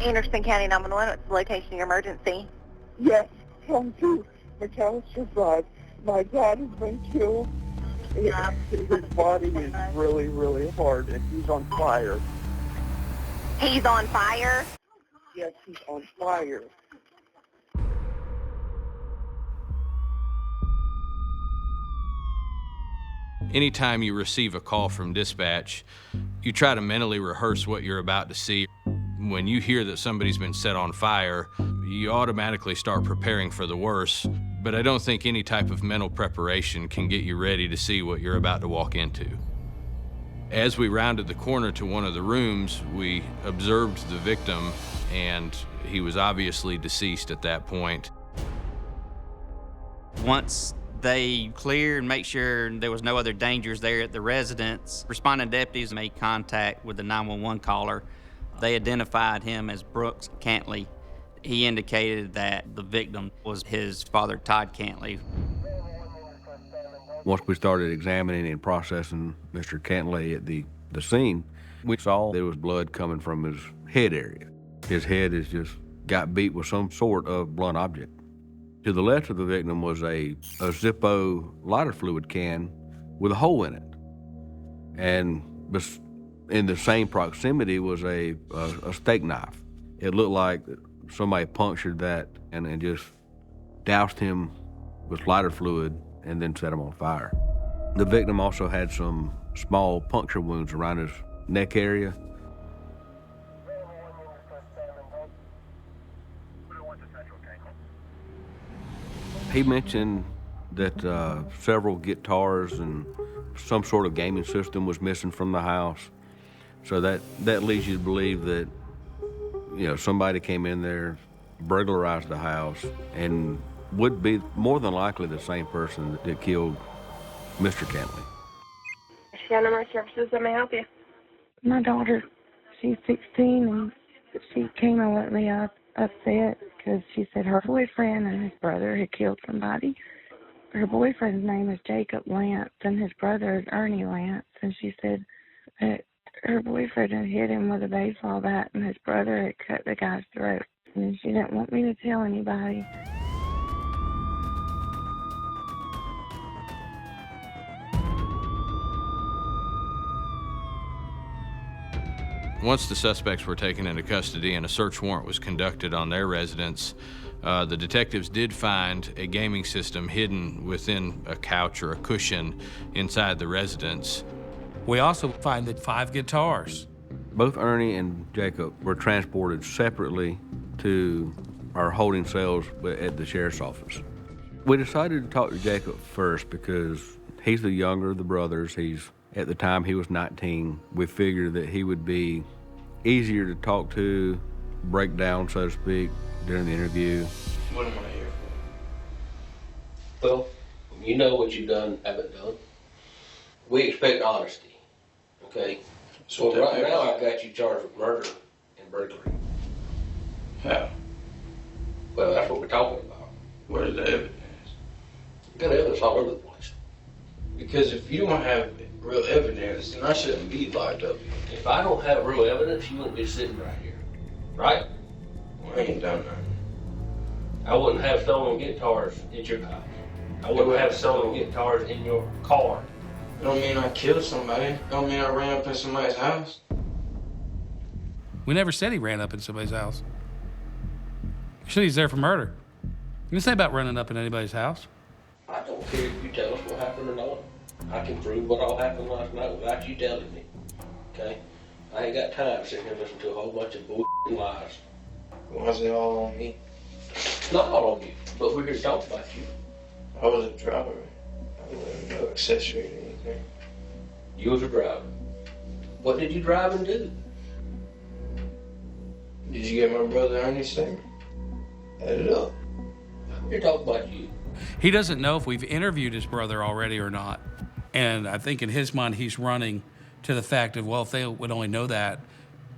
Anderson County 911, what's the location of your emergency? Yes, come to McAllister Drive. My dad has been killed. His body is really, really hard, and he's on fire. He's on fire? Yes, he's on fire. Anytime you receive a call from dispatch, you try to mentally rehearse what you're about to see. When you hear that somebody's been set on fire, you automatically start preparing for the worst, but I don't think any type of mental preparation can get you ready to see what you're about to walk into. As we rounded the corner to one of the rooms, we observed the victim, and he was obviously deceased at that point. Once they cleared and make sure there was no other dangers there at the residence, responding deputies made contact with the 911 caller. They identified him as Brooks Cantley. He indicated that the victim was his father, Todd Cantley. Once we started examining and processing Mr. Cantley at the scene, we saw there was blood coming from his head area. His head has just got beat with some sort of blunt object. To the left of the victim was a Zippo lighter fluid can with a hole in it. And in the same proximity was a steak knife. It looked like somebody punctured that and just doused him with lighter fluid and then set him on fire. The victim also had some small puncture wounds around his neck area. He mentioned that several guitars and some sort of gaming system was missing from the house. So that leads you to believe that, somebody came in there, burglarized the house, and would be more than likely the same person that killed Mr. Cantley. Number services that may help you. My daughter, she's 16, and she came and let me upset because she said her boyfriend and his brother had killed somebody. Her boyfriend's name is Jacob Lance, and his brother is Ernie Lance, and she said that her boyfriend had hit him with a baseball bat, and his brother had cut the guy's throat. And she didn't want me to tell anybody. Once the suspects were taken into custody and a search warrant was conducted on their residence, the detectives did find a gaming system hidden within a couch or a cushion inside the residence. We also find that 5 guitars. Both Ernie and Jacob were transported separately to our holding cells at the sheriff's office. We decided to talk to Jacob first because he's the younger of the brothers. At the time, he was 19. We figured that he would be easier to talk to, break down, so to speak, during the interview. What am I here for? Well, you know what you've done, haven't done. We expect honesty, okay? So right now, I've got you charged with murder and burglary. How? Well, that's what we're talking about. What is the evidence? We've got evidence all over the place. Because if you don't have real evidence, then I shouldn't be locked up. If I don't have real evidence, you wouldn't be sitting right here, right? Well, I ain't done nothing. I wouldn't have stolen guitars at your house. I wouldn't have stolen guitars in your car. Don't mean I killed somebody. Don't mean I ran up in somebody's house. We never said he ran up in somebody's house. We said he's there for murder. You didn't say about running up in anybody's house. I don't care if you tell us what happened or not. I can prove what all happened last night without you telling me, okay? I ain't got time to sit here and listen to a whole bunch of bull lies. Why is it all on me? Not all on you, but we're here to talk about you. I was a driver. I wasn't no accessory or anything. You was a driver. What did you drive and do? Did you get my brother Ernie's statement? Add it up. We're talking about you. He doesn't know if we've interviewed his brother already or not. And I think in his mind, he's running to the fact of, well, if they would only know that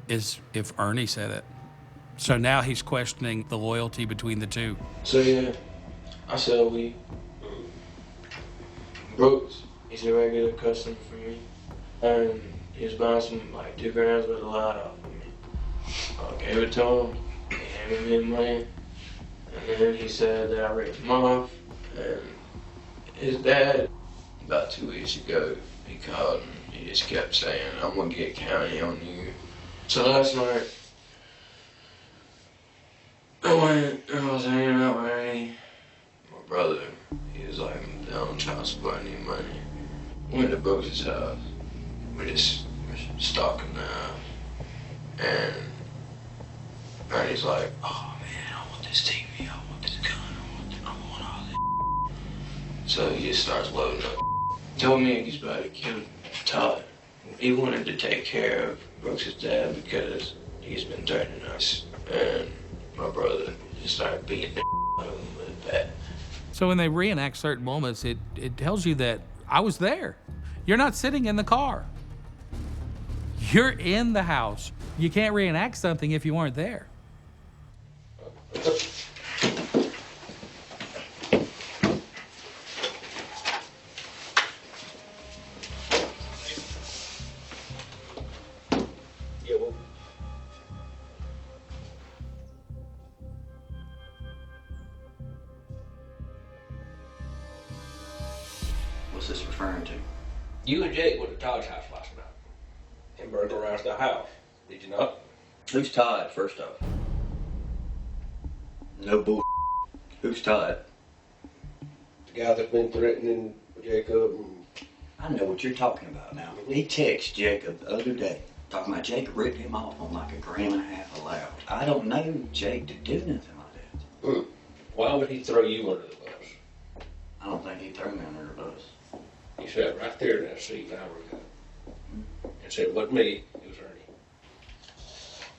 is if Ernie said it. So now he's questioning the loyalty between the two. So yeah, I sell weed. Brooks, he's a regular customer for me. And he was buying some like 2 grams worth of light off of me. I gave it to him. He handed me the money. And then he said that I ripped him off. And his dad, about 2 weeks ago, he called and he just kept saying, I'm gonna get county on you. So last night, I went and I was hanging out with Ernie. My brother, he was like, I'm down on child support, I need money. Went to Brooks' house. We just were stalking the house. And Ernie's like, oh man, I want this TV, I want this gun, I want all this. So he just starts loading up. Told me he's about to kill Todd. He wanted to take care of Brooks' dad because he's been threatening us. And my brother just started beating the out of him with that. So when they reenact certain moments, it tells you that I was there. You're not sitting in the car. You're in the house. You can't reenact something if you weren't there. What's this referring to? You and Jake went to Todd's house last night and burglarized the house. Did you not? Who's Todd, first off? No bull. Who's Todd? The guy that's been threatening Jacob. I know what you're talking about now. He texted Jacob the other day, talking about Jacob ripped him off on like $1.5 grand allowed. I don't know Jake to do nothing like that. Why would he throw you under the bus? I don't think he'd throw me under the bus. He sat right there in that seat an hour ago and said, it wasn't me, it was Ernie.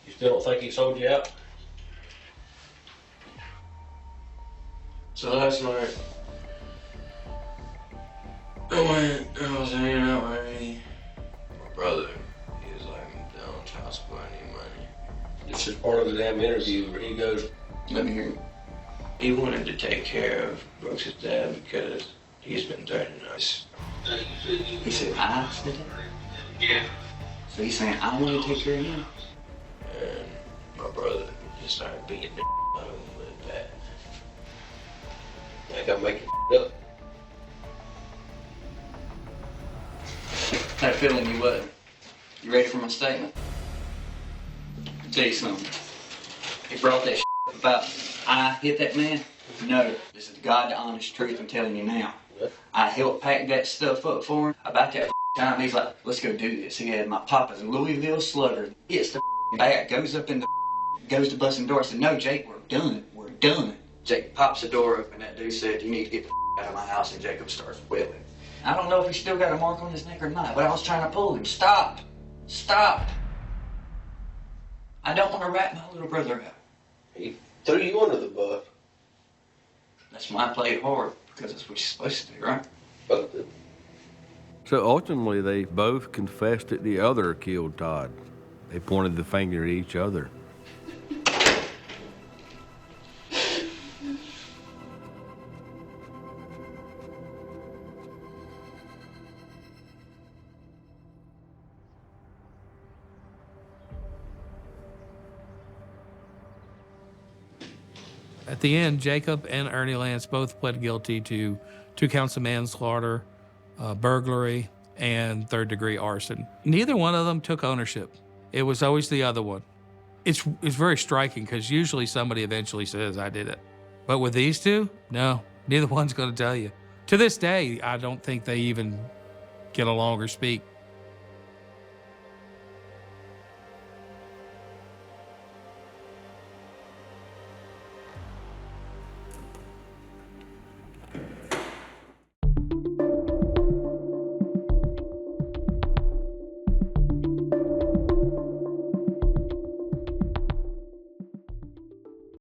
You still don't think he sold you out? So last night, I went and I was hanging out with Ernie. My brother, he was like, I'm down on child support, I need money. This is part of the damn interview where he goes, Let me hear it. He wanted to take care of Brooks' dad because he's been threatening us. He said, I did it? Yeah. So he's saying, I want to take care of him? And my brother just started beating the out of him with that. think I'm making up. I had a feeling you wasn't. You ready for my statement? I'll tell you something. He brought that about I hit that man? No. This is the God the honest truth I'm telling you now. I helped pack that stuff up for him. About that time, he's like, let's go do this. He had my papa's Louisville Slugger. Hits the bag, goes up in the, goes to busting the door. I said, no, Jake, we're done. We're done. Jake pops the door open. That dude said, you need to get the out of my house. And Jacob starts wailing. I don't know if he's still got a mark on his neck or not, but I was trying to pull him. Stop. Stop. I don't want to rat my little brother out. He threw you under the bus. That's why I played hard, because that's what you're supposed to do, right? Both did. So ultimately, they both confessed that the other killed Todd. They pointed the finger at each other. At the end, Jacob and Ernie Lance both pled guilty to 2 counts of manslaughter, burglary, and third-degree arson. Neither one of them took ownership. It was always the other one. It's very striking because usually somebody eventually says, I did it. But with these two, no, neither one's going to tell you. To this day, I don't think they even get along or speak.